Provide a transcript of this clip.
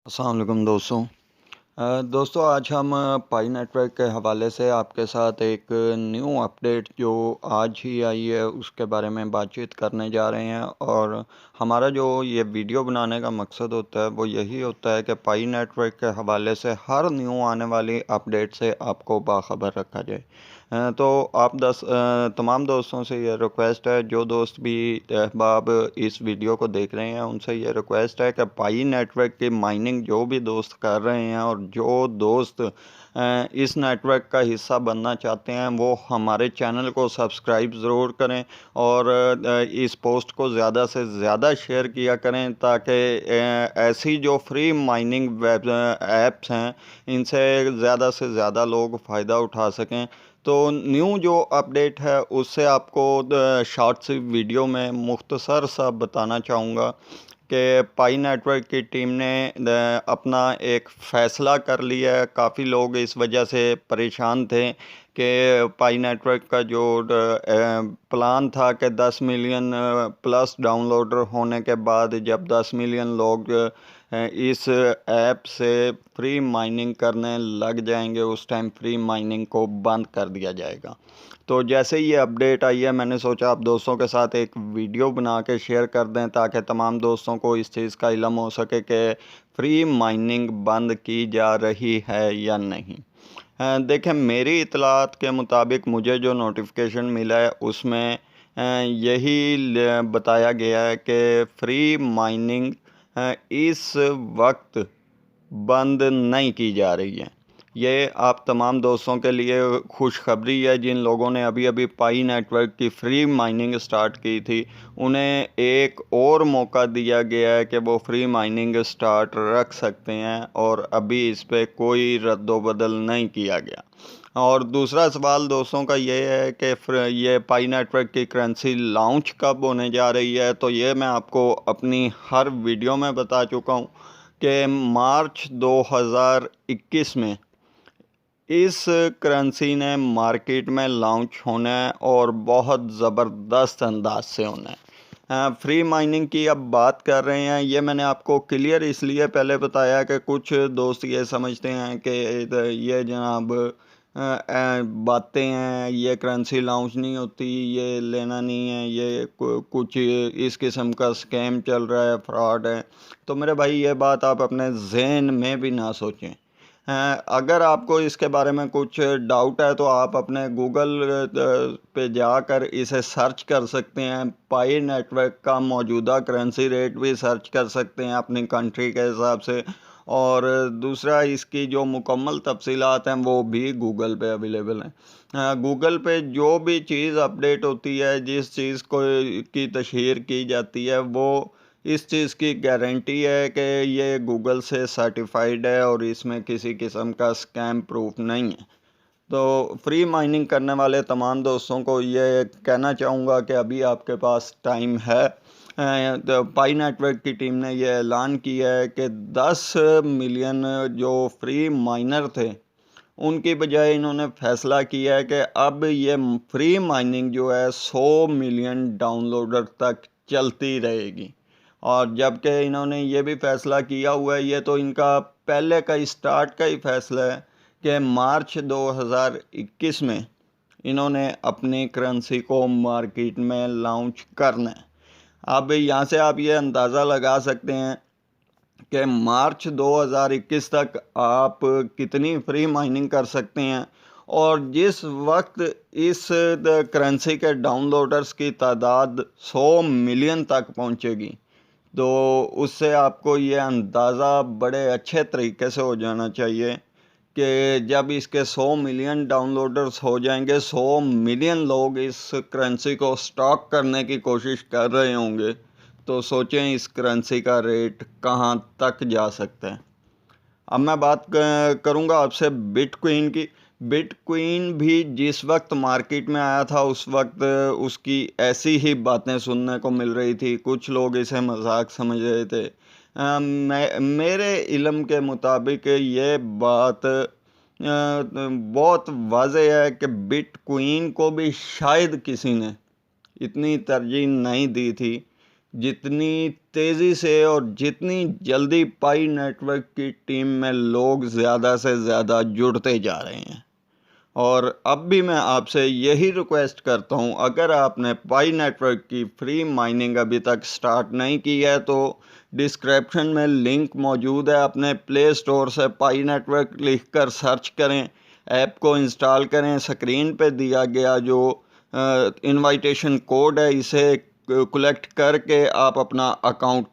अस्सलाम वालेकुम दोस्तों। दोस्तों आज हम पाई नेटवर्क के हवाले से आपके साथ एक न्यू अपडेट जो आज ही आई है उसके बारे में बातचीत करने जा रहे हैं। और हमारा जो ये वीडियो बनाने का मकसद होता है वो यही होता है कि पाई नेटवर्क के हवाले से हर न्यू आने वाली अपडेट से आपको बाखबर रखा जाए। तो आप तमाम दोस्तों से ये रिक्वेस्ट है, जो दोस्त भी अहबाब इस वीडियो को देख रहे हैं उनसे ये रिक्वेस्ट है कि पाई नेटवर्क की माइनिंग जो भी दोस्त कर रहे हैं और जो दोस्त इस नेटवर्क का हिस्सा बनना चाहते हैं वो हमारे चैनल को सब्सक्राइब ज़रूर करें और इस पोस्ट को ज़्यादा से ज़्यादा शेयर किया करें ताकि ऐसी जो फ्री माइनिंग वेब ऐप्स हैं इनसे ज़्यादा से ज़्यादा लोग फ़ायदा उठा सकें। तो न्यू जो अपडेट है उससे आपको शॉर्ट सी वीडियो में मुख्तसर सा बताना चाहूँगा कि पाई नेटवर्क की टीम ने अपना एक फ़ैसला कर लिया है। काफ़ी लोग इस वजह से परेशान थे कि पाई नेटवर्क का जो प्लान था कि 10 मिलियन प्लस डाउनलोडर होने के बाद जब 10 मिलियन लोग इस ऐप से फ्री माइनिंग करने लग जाएंगे उस टाइम फ्री माइनिंग को बंद कर दिया जाएगा। तो जैसे ही ये अपडेट आई है मैंने सोचा आप दोस्तों के साथ एक वीडियो बना के शेयर कर दें ताकि तमाम दोस्तों को इस चीज़ का इल्म हो सके कि फ्री माइनिंग बंद की जा रही है या नहीं। देखें, मेरी इतलात के मुताबिक मुझे जो नोटिफिकेशन मिला है उसमें यही बताया गया है कि फ्री माइनिंग इस वक्त बंद नहीं की जा रही है। ये आप तमाम दोस्तों के लिए खुशखबरी है जिन लोगों ने अभी अभी पाई नेटवर्क की फ्री माइनिंग स्टार्ट की थी। उन्हें एक और मौका दिया गया है कि वो फ्री माइनिंग स्टार्ट रख सकते हैं और अभी इस पर कोई रद्दोबदल नहीं किया गया। और दूसरा सवाल दोस्तों का ये है कि ये पाई नेटवर्क की करेंसी लॉन्च कब होने जा रही है। तो ये मैं आपको अपनी हर वीडियो में बता चुका हूँ कि मार्च 2021 में इस करेंसी ने मार्केट में लॉन्च होना है और बहुत ज़बरदस्त अंदाज से होना है। फ्री माइनिंग की अब बात कर रहे हैं, ये मैंने आपको क्लियर इसलिए पहले बताया कि कुछ दोस्त ये समझते हैं कि ये जनाब बातें हैं, ये करेंसी लॉन्च नहीं होती, ये लेना नहीं है, ये कुछ इस किस्म का स्कैम चल रहा है, फ्रॉड है। तो मेरे भाई ये बात आप अपने जहन में भी ना सोचें। अगर आपको इसके बारे में कुछ डाउट है तो आप अपने गूगल पे जाकर इसे सर्च कर सकते हैं। पाई नेटवर्क का मौजूदा करेंसी रेट भी सर्च कर सकते हैं अपनी कंट्री के हिसाब से। और दूसरा, इसकी जो मुकम्मल तफसीलात हैं वो भी गूगल पे अवेलेबल हैं। गूगल पे जो भी चीज़ अपडेट होती है, जिस चीज़ को की तशहीर की जाती है, वो इस चीज़ की गारंटी है कि ये गूगल से सर्टिफाइड है और इसमें किसी किस्म का स्कैम प्रूफ नहीं है। तो फ्री माइनिंग करने वाले तमाम दोस्तों को ये कहना चाहूँगा कि अभी आपके पास टाइम है। तो पाई नेटवर्क की टीम ने यह ऐलान किया है कि 10 मिलियन जो फ्री माइनर थे उनकी बजाय इन्होंने फैसला किया है कि अब ये फ्री माइनिंग जो है 100 मिलियन डाउनलोडर तक चलती रहेगी। और जबकि इन्होंने ये भी फैसला किया हुआ है, ये तो इनका पहले का स्टार्ट का ही फैसला है कि मार्च 2021 में इन्होंने अपनी करेंसी को मार्केट में लॉन्च करना है। अब यहाँ से आप ये अंदाज़ा लगा सकते हैं कि मार्च 2021 तक आप कितनी फ्री माइनिंग कर सकते हैं। और जिस वक्त इस करेंसी के डाउनलोडर्स की तादाद 100 मिलियन तक पहुंचेगी तो उससे आपको ये अंदाज़ा बड़े अच्छे तरीके से हो जाना चाहिए कि जब इसके 100 मिलियन डाउनलोडर्स हो जाएंगे, 100 मिलियन लोग इस करेंसी को स्टॉक करने की कोशिश कर रहे होंगे, तो सोचें इस करेंसी का रेट कहाँ तक जा सकता है। अब मैं बात करूँगा आपसे बिटकॉइन की। बिटकॉइन भी जिस वक्त मार्केट में आया था उस वक्त उसकी ऐसी ही बातें सुनने को मिल रही थी। कुछ लोग इसे मजाक समझ रहे थे। मेरे इल्म के मुताबिक ये बात बहुत वाज़ेह है कि बिटकॉइन को भी शायद किसी ने इतनी तरजीह नहीं दी थी जितनी तेज़ी से और जितनी जल्दी पाई नेटवर्क की टीम में लोग ज़्यादा से ज़्यादा जुड़ते जा रहे हैं। और अब भी मैं आपसे यही रिक्वेस्ट करता हूं, अगर आपने पाई नेटवर्क की फ्री माइनिंग अभी तक स्टार्ट नहीं की है तो डिस्क्रिप्शन में लिंक मौजूद है। अपने प्ले स्टोर से पाई नेटवर्क लिखकर सर्च करें, ऐप को इंस्टॉल करें। स्क्रीन पे दिया गया जो इनविटेशन कोड है, इसे कलेक्ट करके आप अपना अकाउंट